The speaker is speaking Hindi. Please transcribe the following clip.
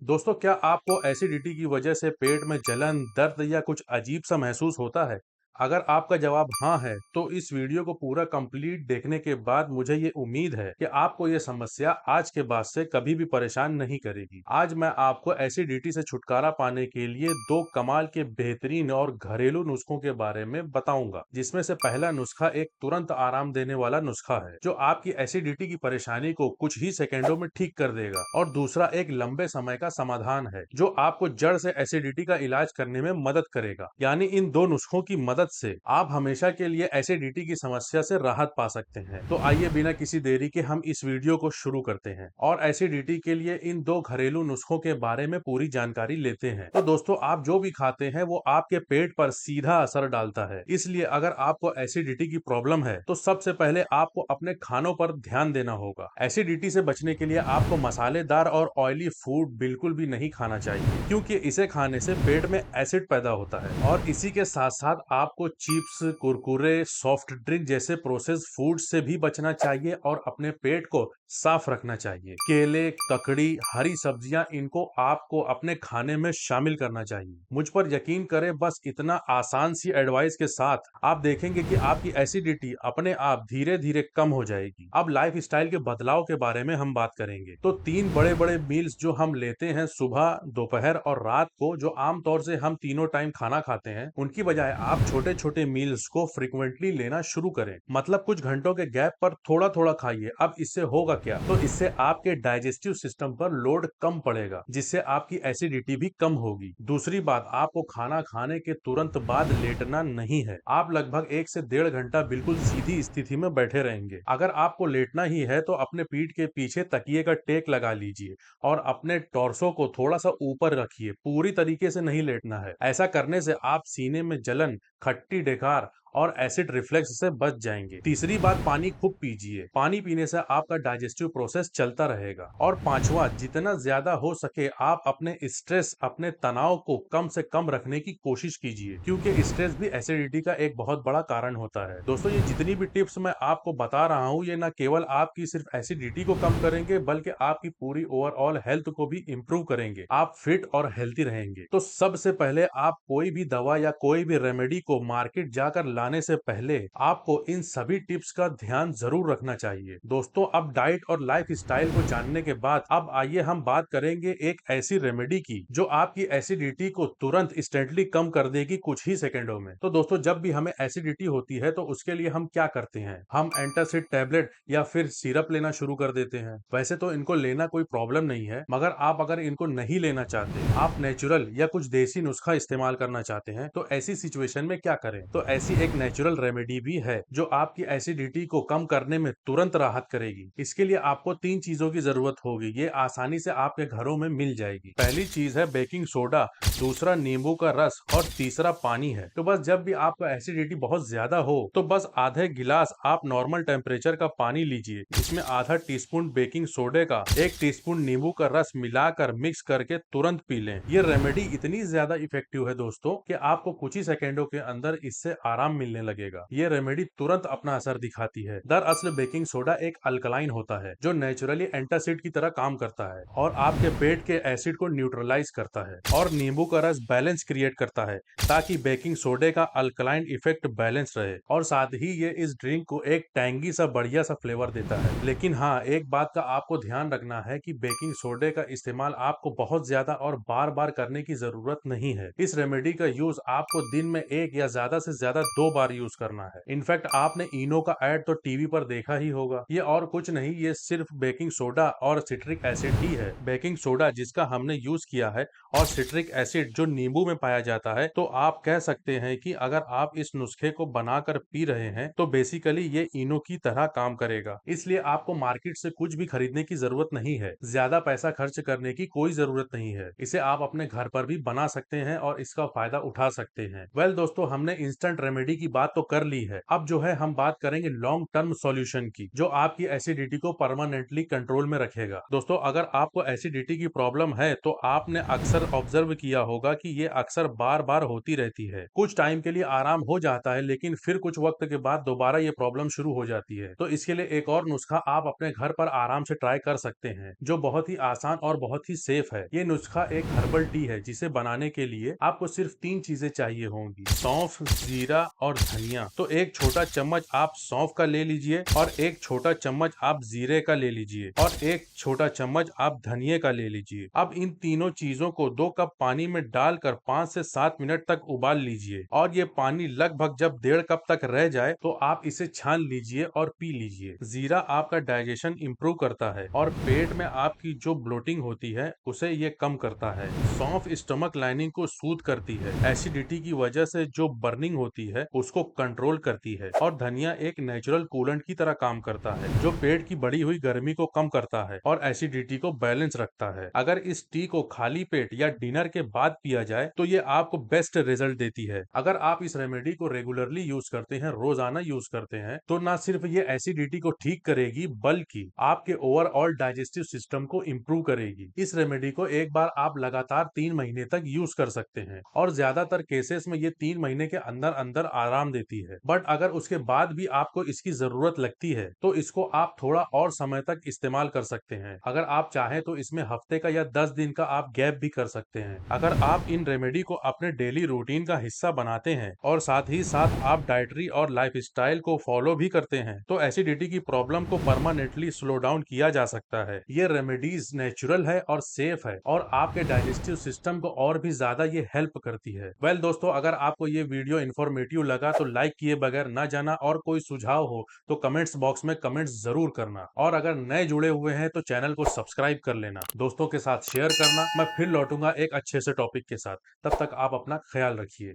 दोस्तों, क्या आपको एसिडिटी की वजह से पेट में जलन, दर्द या कुछ अजीब सा महसूस होता है? अगर आपका जवाब हाँ है, तो इस वीडियो को पूरा कंप्लीट देखने के बाद मुझे ये उम्मीद है कि आपको ये समस्या आज के बाद से कभी भी परेशान नहीं करेगी। आज मैं आपको एसिडिटी से छुटकारा पाने के लिए दो कमाल के बेहतरीन और घरेलू नुस्खों के बारे में बताऊंगा, जिसमें से पहला नुस्खा एक तुरंत आराम देने वाला नुस्खा है, जो आपकी एसिडिटी की परेशानी को कुछ ही सेकेंडों में ठीक कर देगा, और दूसरा एक लंबे समय का समाधान है, जो आपको जड़ से एसिडिटी का इलाज करने में मदद करेगा। यानी इन दो नुस्खों की मदद से आप हमेशा के लिए एसिडिटी की समस्या से राहत पा सकते हैं। तो आइए बिना किसी देरी के हम इस वीडियो को शुरू करते हैं और एसिडिटी के लिए इन दो घरेलू नुस्खों के बारे में पूरी जानकारी लेते हैं। तो दोस्तों, आप जो भी खाते हैं वो आपके पेट पर सीधा असर डालता है। इसलिए अगर आपको एसिडिटी की प्रॉब्लम है तो सबसे पहले आपको अपने खानों पर ध्यान देना होगा। एसिडिटी से बचने के लिए आपको मसालेदार और ऑयली फूड बिल्कुल भी नहीं खाना चाहिए, क्योंकि इसे खाने से पेट में एसिड पैदा होता है। और इसी के साथ साथ आपको चिप्स, कुरकुरे, सॉफ्ट ड्रिंक जैसे प्रोसेस फूड से भी बचना चाहिए और अपने पेट को साफ रखना चाहिए। केले, ककड़ी, हरी सब्जियां, इनको आपको अपने खाने में शामिल करना चाहिए। मुझ पर यकीन करें, बस इतना आसान सी एडवाइस के साथ आप देखेंगे कि आपकी एसिडिटी अपने आप धीरे धीरे कम हो जाएगी। अब लाइफ स्टाइल के बदलाव के बारे में हम बात करेंगे। तो तीन बड़े बड़े मील्स जो हम लेते हैं सुबह, दोपहर और रात को, जो आमतौर से हम तीनों टाइम खाना खाते हैं, उनकी बजाय आप छोटे छोटे मील्स को फ्रिक्वेंटली लेना शुरू करें। मतलब कुछ घंटों के गैप पर थोड़ा थोड़ा खाइए। अब इससे होगा क्या? तो इससे आपके डाइजेस्टिव सिस्टम पर लोड कम पड़ेगा, जिससे आपकी एसिडिटी भी कम होगी। दूसरी बात, आपको खाना खाने के तुरंत बाद लेटना नहीं है। आप लगभग 1 से 1.5 घंटा बिल्कुल सीधी स्थिति में बैठे रहेंगे। अगर आपको लेटना ही है तो अपने पीठ के पीछे तकिए का टेक लगा लीजिए और अपने टॉर्सो को थोड़ा सा ऊपर रखिए। पूरी तरीके से नहीं लेटना है। ऐसा करने से आप सीने में जलन, खट्टी डकार और एसिड रिफ्लेक्स से बच जाएंगे। तीसरी बात, पानी खूब पीजिए। पानी पीने से आपका डाइजेस्टिव प्रोसेस चलता रहेगा। और पांचवा, जितना ज्यादा हो सके आप अपने स्ट्रेस, अपने तनाव को कम से कम रखने की कोशिश कीजिए, क्योंकि स्ट्रेस भी एसिडिटी का एक बहुत बड़ा कारण होता है। दोस्तों, ये जितनी भी टिप्स मैं आपको बता रहा हूँ, ये न केवल आपकी सिर्फ एसिडिटी को कम करेंगे, बल्कि आपकी पूरी ओवरऑल हेल्थ को भी इंप्रूव करेंगे। आप फिट और हेल्थी रहेंगे। तो सबसे पहले आप कोई भी दवा या कोई भी रेमेडी को मार्केट जाकर लाने से पहले आपको इन सभी टिप्स का ध्यान जरूर रखना चाहिए। दोस्तों, अब डाइट और लाइफ स्टाइल को जानने के बाद अब आइए हम बात करेंगे एक ऐसी रेमेडी की जो आपकी एसिडिटी को तुरंत इंस्टेंटली कम कर देगी कुछ ही सेकंडों में। तो दोस्तों, जब भी हमें एसिडिटी होती है तो उसके लिए हम क्या करते हैं? हम एंटासिड टैबलेट या फिर सिरप लेना शुरू कर देते हैं। वैसे तो इनको लेना कोई प्रॉब्लम नहीं है, मगर आप अगर इनको नहीं लेना चाहते, आप नेचुरल या कुछ देसी नुस्खा इस्तेमाल करना चाहते हैं, तो ऐसी सिचुएशन में क्या करें? तो ऐसी एक नेचुरल रेमेडी भी है जो आपकी एसिडिटी को कम करने में तुरंत राहत करेगी। इसके लिए आपको तीन चीजों की जरूरत होगी। ये आसानी से आपके घरों में मिल जाएगी। पहली चीज है बेकिंग सोडा, दूसरा नींबू का रस और तीसरा पानी है। तो बस जब भी आपका एसिडिटी बहुत ज्यादा हो तो बस आधे गिलास आप नॉर्मल टेम्परेचर का पानी लीजिए। इसमें आधा टीस्पून बेकिंग सोडे का 1 टीस्पून नींबू का रस मिलाकर मिक्स करके तुरंत पी लें। ये रेमेडी इतनी ज्यादा इफेक्टिव है दोस्तों कि आपको कुछ ही सेकेंडों के अंदर इससे आराम मिलने लगेगा। ये रेमेडी तुरंत अपना असर दिखाती है। दरअसल बेकिंग सोडा एक अल्कलाइन होता है जो नेचुरली एंटासिड की तरह काम करता है और आपके पेट के एसिड को न्यूट्रलाइज करता है। और नींबू का रस बैलेंस क्रिएट करता है ताकि बेकिंग सोडे का अल्कलाइन इफेक्ट बैलेंस रहे, और साथ ही ये इस ड्रिंक को एक टैंगी सा बढ़िया सा फ्लेवर देता है। लेकिन हाँ, एक बात का आपको ध्यान रखना है कि बेकिंग सोडे का इस्तेमाल आपको बहुत ज्यादा और बार बार करने की जरूरत नहीं है। इस रेमेडी का यूज आपको दिन में एक या ज्यादा से ज्यादा 2 बार यूज करना है। इनफैक्ट आपने इनो का एड तो टीवी पर देखा ही होगा। ये और कुछ नहीं, ये सिर्फ बेकिंग सोडा और सिट्रिक एसिड ही है। बेकिंग सोडा जिसका हमने यूज किया है और सिट्रिक एसिड जो नींबू में पाया जाता है। तो आप कह सकते हैं कि अगर आप इस नुस्खे को बनाकर पी रहे हैं तो बेसिकली ये इनो की तरह काम करेगा। इसलिए आपको मार्केट से कुछ भी खरीदने की जरूरत नहीं है। ज्यादा पैसा खर्च करने की कोई जरूरत नहीं है। इसे आप अपने घर पर भी बना सकते हैं और इसका फायदा उठा सकते हैं। वेल दोस्तों, हमने इंस्टेंट रेमेडी की बात तो कर ली है, अब जो है हम बात करेंगे लॉन्ग टर्म सॉल्यूशन की, जो आपकी एसिडिटी को परमानेंटली कंट्रोल में रखेगा। दोस्तों, अगर आपको एसिडिटी की प्रॉब्लम है तो आपने अक्सर ऑब्जर्व किया होगा कि ये अक्सर बार बार होती रहती है। कुछ टाइम के लिए आराम हो जाता है, लेकिन फिर कुछ वक्त के बाद दोबारा ये प्रॉब्लम शुरू हो जाती है। तो इसके लिए एक और नुस्खा आप अपने घर पर आराम से ट्राई कर सकते हैं, जो बहुत ही आसान और बहुत ही सेफ है। ये नुस्खा एक हर्बल टी है, जिसे बनाने के लिए आपको सिर्फ 3 चीजें चाहिए होंगी: सौंफ, जीरा और धनिया। तो एक छोटा चम्मच आप सौंफ का ले लीजिए, और एक छोटा चम्मच आप जीरे का ले लीजिए, और एक छोटा चम्मच आप धनिये का ले लीजिए। अब इन तीनों चीजों को 2 कप पानी में डालकर 5 से 7 मिनट तक उबाल लीजिए, और ये पानी लगभग जब 1.5 कप तक रह जाए तो आप इसे छान लीजिए और पी लीजिए। जीरा आपका डाइजेशन इंप्रूव करता है और पेट में आपकी जो ब्लोटिंग होती है उसे ये कम करता है। सौंफ स्टमक लाइनिंग को सूद करती है, एसिडिटी की वजह से जो बर्निंग होती है उसको कंट्रोल करती है, और धनिया एक नेचुरल कूलेंट की तरह काम करता है, जो पेट की बढ़ी हुई गर्मी को कम करता है और एसिडिटी को बैलेंस रखता है। अगर इस टी को खाली पेट या डिनर के बाद पिया जाए तो ये आपको बेस्ट रिजल्ट देती है। अगर आप इस रेमेडी को रेगुलरली यूज करते हैं, रोजाना यूज करते हैं, तो ना सिर्फ ये एसिडिटी को ठीक करेगी बल्कि आपके ओवरऑल डाइजेस्टिव सिस्टम को इम्प्रूव करेगी। इस रेमेडी को एक बार आप लगातार 3 महीने तक यूज कर सकते हैं, और ज्यादातर केसेस में ये 3 महीने के अंदर अंदर आराम देती है। बट अगर उसके बाद भी आपको इसकी जरूरत लगती है तो इसको आप थोड़ा और समय तक इस्तेमाल कर सकते हैं। अगर आप चाहें तो इसमें हफ्ते का या 10 दिन का आप गैप भी कर सकते हैं। अगर आप इन रेमेडी को अपने डेली रूटीन का हिस्सा बनाते हैं और साथ ही साथ आप डाइटरी और लाइफस्टाइल को फॉलो भी करते हैं, तो एसिडिटी की प्रॉब्लम को परमानेंटली स्लो डाउन किया जा सकता है। ये रेमेडीज नेचुरल है और सेफ है, और आपके डाइजेस्टिव सिस्टम को और भी ज्यादा ये हेल्प करती है। वेल दोस्तों, अगर आपको ये वीडियो इन्फॉर्मेटिव लगा तो लाइक किए बगैर ना जाना, और कोई सुझाव हो तो कमेंट्स बॉक्स में कमेंट्स जरूर करना, और अगर नए जुड़े हुए हैं तो चैनल को सब्सक्राइब कर लेना, दोस्तों के साथ शेयर करना। मैं फिर लौटूंगा एक अच्छे से टॉपिक के साथ, तब तक आप अपना ख्याल रखिए।